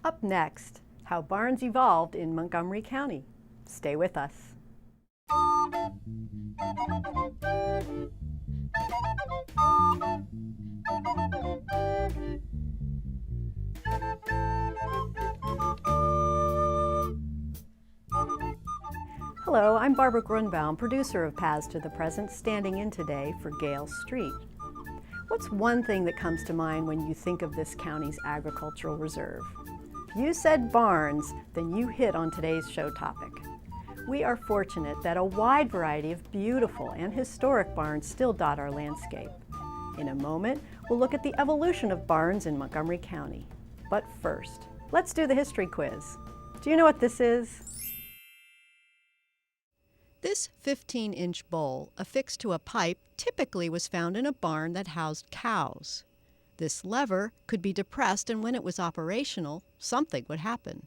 Up next, how barns evolved in Montgomery County. Stay with us. Hello, I'm Barbara Grunbaum, producer of Paths to the Present, standing in today for Gale Street. What's one thing that comes to mind when you think of this county's agricultural reserve? If you said barns, then you hit on today's show topic. We are fortunate that a wide variety of beautiful and historic barns still dot our landscape. In a moment, we'll look at the evolution of barns in Montgomery County. But first, let's do the history quiz. Do you know what this is? This 15-inch bowl affixed to a pipe typically was found in a barn that housed cows. This lever could be depressed, and when it was operational, something would happen.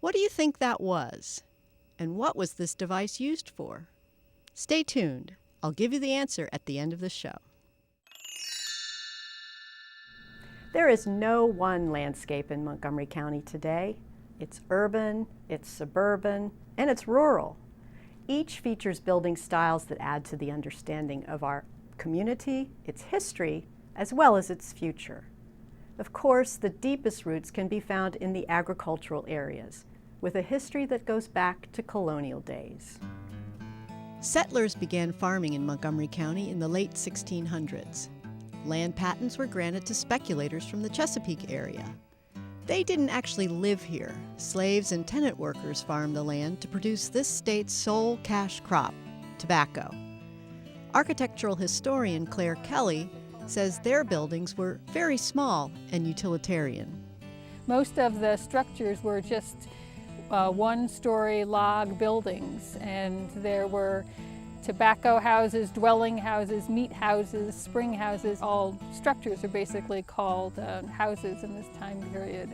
What do you think that was? And what was this device used for? Stay tuned. I'll give you the answer at the end of the show. There is no one landscape in Montgomery County today. It's urban, it's suburban, and it's rural. Each features building styles that add to the understanding of our community, its history, as well as its future. Of course, the deepest roots can be found in the agricultural areas, with a history that goes back to colonial days. Settlers began farming in Montgomery County in the late 1600s. Land patents were granted to speculators from the Chesapeake area. They didn't actually live here. Slaves and tenant workers farmed the land to produce this state's sole cash crop, tobacco. Architectural historian Claire Kelly says their buildings were very small and utilitarian. Most of the structures were just one-story log buildings, and there were tobacco houses, dwelling houses, meat houses, spring houses. All structures are basically called houses in this time period.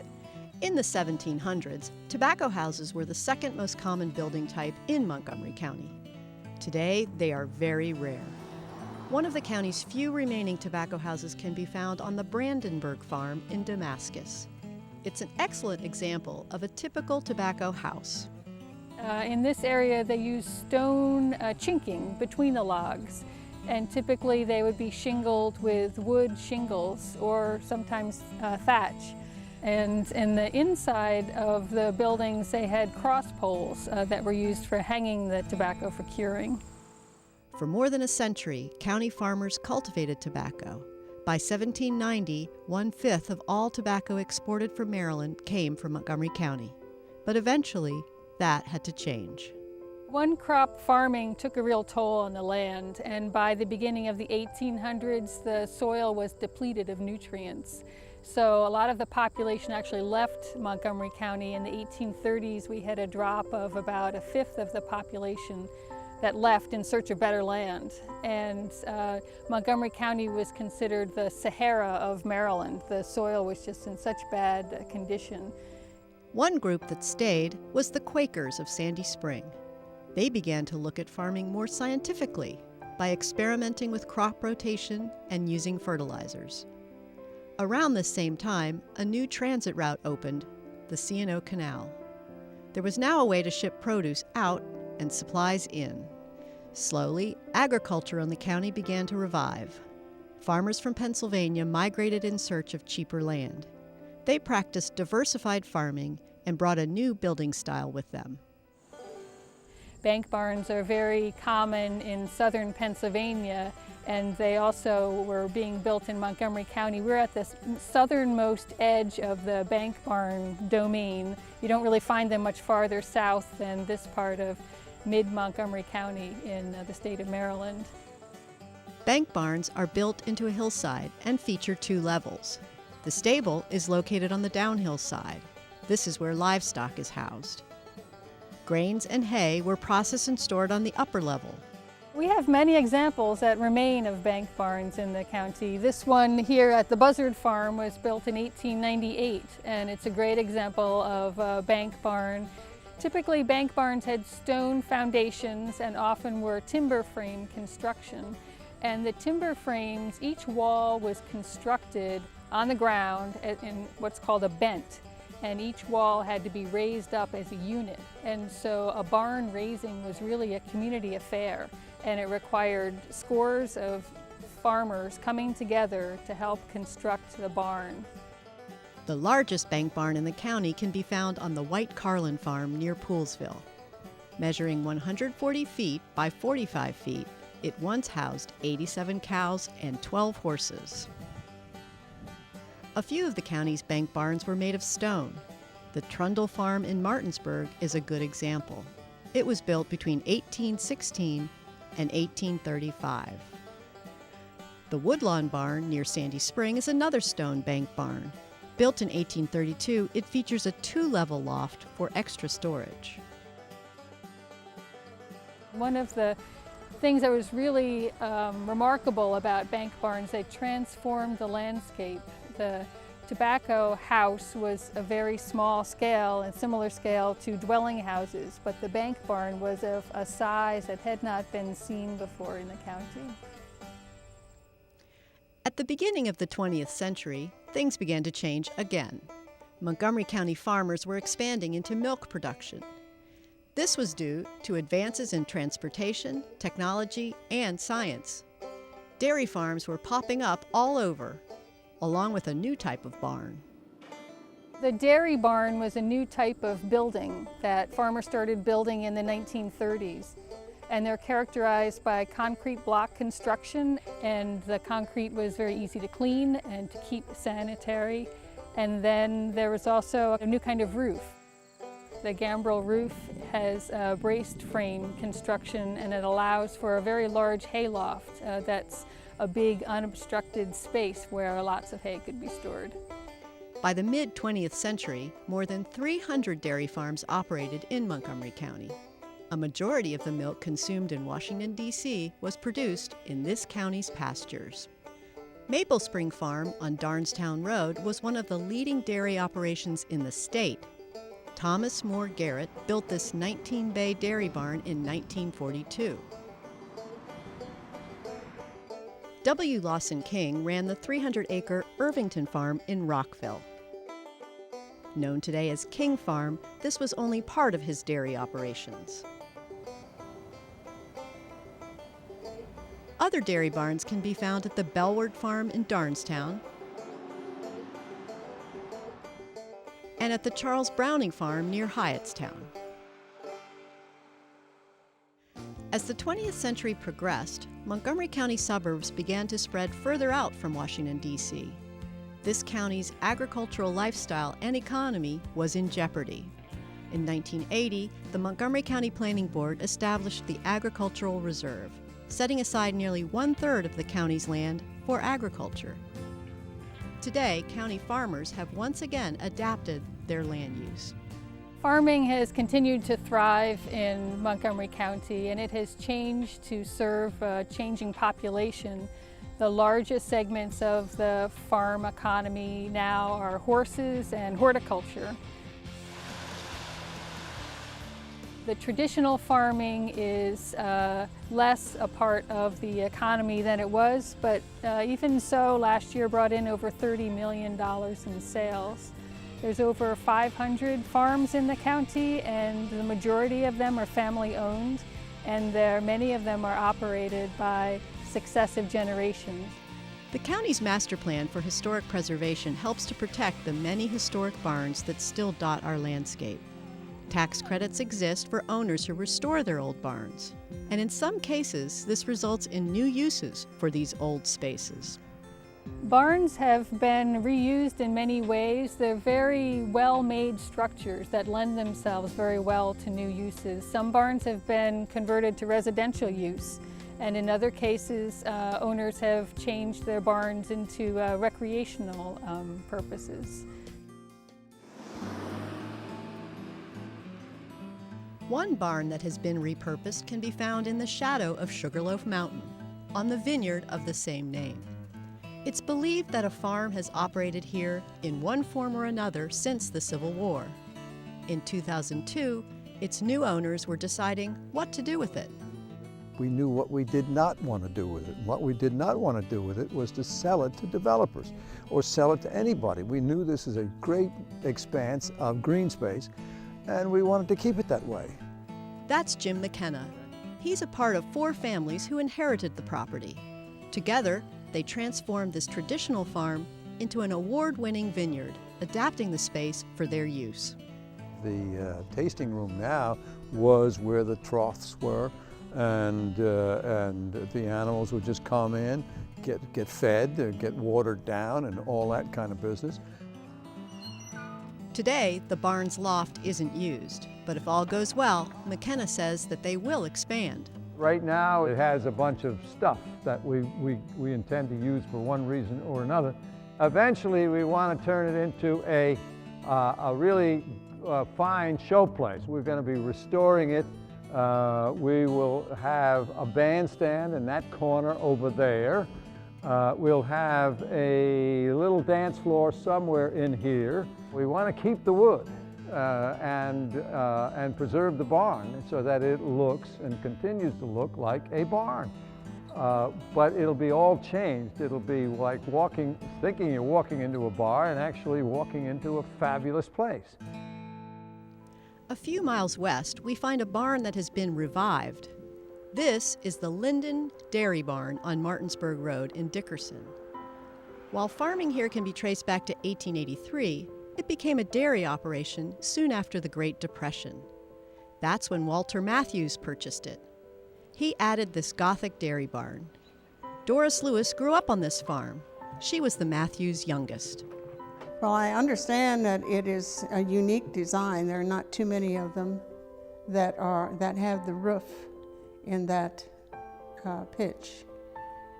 In the 1700s, tobacco houses were the second most common building type in Montgomery County. Today, they are very rare. One of the county's few remaining tobacco houses can be found on the Brandenburg farm in Damascus. It's an excellent example of a typical tobacco house. In this area, they use stone chinking between the logs, and typically they would be shingled with wood shingles or sometimes thatch. And in the inside of the buildings, they had cross poles that were used for hanging the tobacco for curing. For more than a century, county farmers cultivated tobacco. By 1790, 1/5 of all tobacco exported from Maryland came from Montgomery County. But eventually, that had to change. One-crop farming took a real toll on the land, and by the beginning of the 1800s, the soil was depleted of nutrients. So a lot of the population actually left Montgomery County. In the 1830s, we had a drop of about 1/5 of the population that left in search of better land. And Montgomery County was considered the Sahara of Maryland. The soil was just in such bad condition. One group that stayed was the Quakers of Sandy Spring. They began to look at farming more scientifically by experimenting with crop rotation and using fertilizers. Around this same time, a new transit route opened, the C&O Canal. There was now a way to ship produce out and supplies in. Slowly, agriculture in the county began to revive. Farmers from Pennsylvania migrated in search of cheaper land. They practiced diversified farming and brought a new building style with them. Bank barns are very common in southern Pennsylvania, and they also were being built in Montgomery County. We're at the southernmost edge of the bank barn domain. You don't really find them much farther south than this part of mid-Montgomery County in the state of Maryland. Bank barns are built into a hillside and feature 2 levels. The stable is located on the downhill side. This is where livestock is housed. Grains and hay were processed and stored on the upper level. We have many examples that remain of bank barns in the county. This one here at the Buzzard Farm was built in 1898, and it's a great example of a bank barn. Typically, bank barns had stone foundations and often were timber frame construction. And the timber frames, each wall was constructed on the ground in what's called a bent. and each wall had to be raised up as a unit. And so a barn raising was really a community affair, and it required scores of farmers coming together to help construct the barn. The largest bank barn in the county can be found on the White Carlin farm near Poolsville. Measuring 140 feet by 45 feet, it once housed 87 cows and 12 horses. A few of the county's bank barns were made of stone. The Trundle Farm in Martinsburg is a good example. It was built between 1816 and 1835. The Woodlawn Barn near Sandy Spring is another stone bank barn. Built in 1832, it features a 2-level loft for extra storage. One of the things that was really remarkable about bank barns, they transformed the landscape. The tobacco house was a very small scale and similar scale to dwelling houses, but the bank barn was of a size that had not been seen before in the county. At the beginning of the 20th century, things began to change again. Montgomery County farmers were expanding into milk production. This was due to advances in transportation, technology, and science. Dairy farms were popping up all over, along with a new type of barn. The dairy barn was a new type of building that farmers started building in the 1930s. And they're characterized by concrete block construction, and the concrete was very easy to clean and to keep sanitary. And then there was also a new kind of roof. The gambrel roof has a braced frame construction, and it allows for a very large hayloft that's a big unobstructed space where lots of hay could be stored. By the mid-20th century, more than 300 dairy farms operated in Montgomery County. A majority of the milk consumed in Washington, D.C. was produced in this county's pastures. Maple Spring Farm on Darnestown Road was one of the leading dairy operations in the state. Thomas Moore Garrett built this 19-bay dairy barn in 1942. W. Lawson King ran the 300-acre Irvington Farm in Rockville. Known today as King Farm, this was only part of his dairy operations. Other dairy barns can be found at the Bellward Farm in Darnestown and at the Charles Browning Farm near Hyattstown. As the 20th century progressed, Montgomery County suburbs began to spread further out from Washington, D.C. This county's agricultural lifestyle and economy was in jeopardy. In 1980, the Montgomery County Planning Board established the Agricultural Reserve, setting aside nearly 1/3 of the county's land for agriculture. Today, county farmers have once again adapted their land use. Farming has continued to thrive in Montgomery County, and it has changed to serve a changing population. The largest segments of the farm economy now are horses and horticulture. The traditional farming is less a part of the economy than it was, but even so, last year brought in over $30 million in sales. There's over 500 farms in the county, and the majority of them are family-owned, and many of them are operated by successive generations. The county's master plan for historic preservation helps to protect the many historic barns that still dot our landscape. Tax credits exist for owners who restore their old barns, and in some cases, this results in new uses for these old spaces. Barns have been reused in many ways. They're very well-made structures that lend themselves very well to new uses. Some barns have been converted to residential use, and in other cases, owners have changed their barns into recreational purposes. One barn that has been repurposed can be found in the shadow of Sugarloaf Mountain, on the vineyard of the same name. It's believed that a farm has operated here in one form or another since the Civil War. In 2002, its new owners were deciding what to do with it. We knew what we did not want to do with it. And what we did not want to do with it was to sell it to developers or sell it to anybody. We knew this is a great expanse of green space, and we wanted to keep it that way. That's Jim McKenna. He's a part of 4 families who inherited the property. Together, they transformed this traditional farm into an award-winning vineyard, adapting the space for their use. The tasting room now was where the troughs were, and the animals would just come in, get fed, get watered down, and all that kind of business. Today, the barn's loft isn't used, but if all goes well, McKenna says that they will expand. Right now, it has a bunch of stuff that we intend to use for one reason or another. Eventually, we want to turn it into a really fine showplace. We're going to be restoring it. We will have a bandstand in that corner over there. We'll have a little dance floor somewhere in here. We want to keep the wood and preserve the barn so that it looks and continues to look like a barn. But it'll be all changed. It'll be like thinking you're walking into a bar and actually walking into a fabulous place. A few miles west, we find a barn that has been revived. This is the Linden Dairy Barn on Martinsburg Road in Dickerson. While farming here can be traced back to 1883, it became a dairy operation soon after the Great Depression. That's when Walter Matthews purchased it. He added this Gothic dairy barn. Doris Lewis grew up on this farm. She was the Matthews' youngest. Well, I understand that it is a unique design. There are not too many of them that have the roof in that pitch.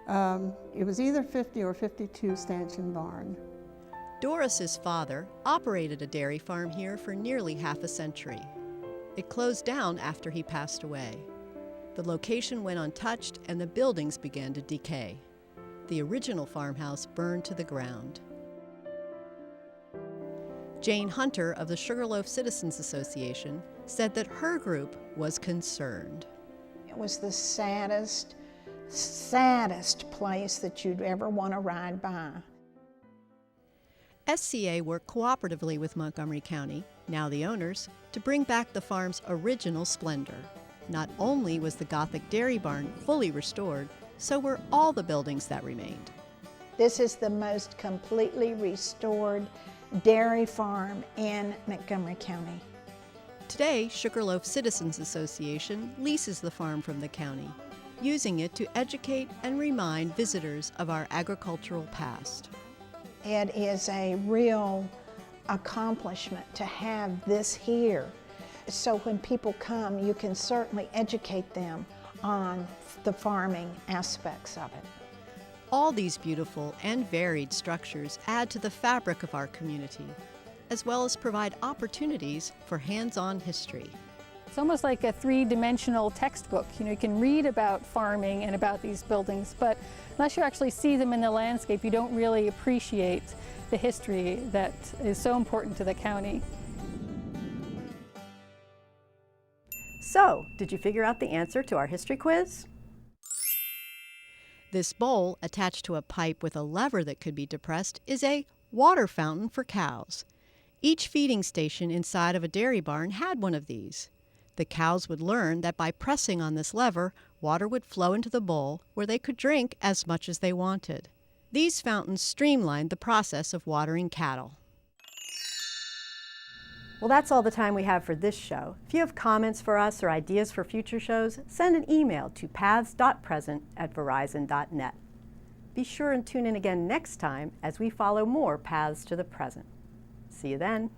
It was either 50 or 52 stanchion barn. Doris's father operated a dairy farm here for nearly half a century. It closed down after he passed away. The location went untouched and the buildings began to decay. The original farmhouse burned to the ground. Jane Hunter of the Sugarloaf Citizens Association said that her group was concerned. It was the saddest place that you'd ever want to ride by. SCA worked cooperatively with Montgomery County, now the owners, to bring back the farm's original splendor. Not only was the Gothic dairy barn fully restored, so were all the buildings that remained. This is the most completely restored dairy farm in Montgomery County. Today, Sugarloaf Citizens Association leases the farm from the county, using it to educate and remind visitors of our agricultural past. It is a real accomplishment to have this here. So when people come, you can certainly educate them on the farming aspects of it. All these beautiful and varied structures add to the fabric of our community, as well as provide opportunities for hands-on history. It's almost like a three-dimensional textbook. You can read about farming and about these buildings, but unless you actually see them in the landscape, you don't really appreciate the history that is so important to the county. So, did you figure out the answer to our history quiz? This bowl, attached to a pipe with a lever that could be depressed, is a water fountain for cows. Each feeding station inside of a dairy barn had one of these. The cows would learn that by pressing on this lever, water would flow into the bowl where they could drink as much as they wanted. These fountains streamlined the process of watering cattle. Well, that's all the time we have for this show. If you have comments for us or ideas for future shows, send an email to paths.present@verizon.net. Be sure and tune in again next time as we follow more Paths to the Present. See you then.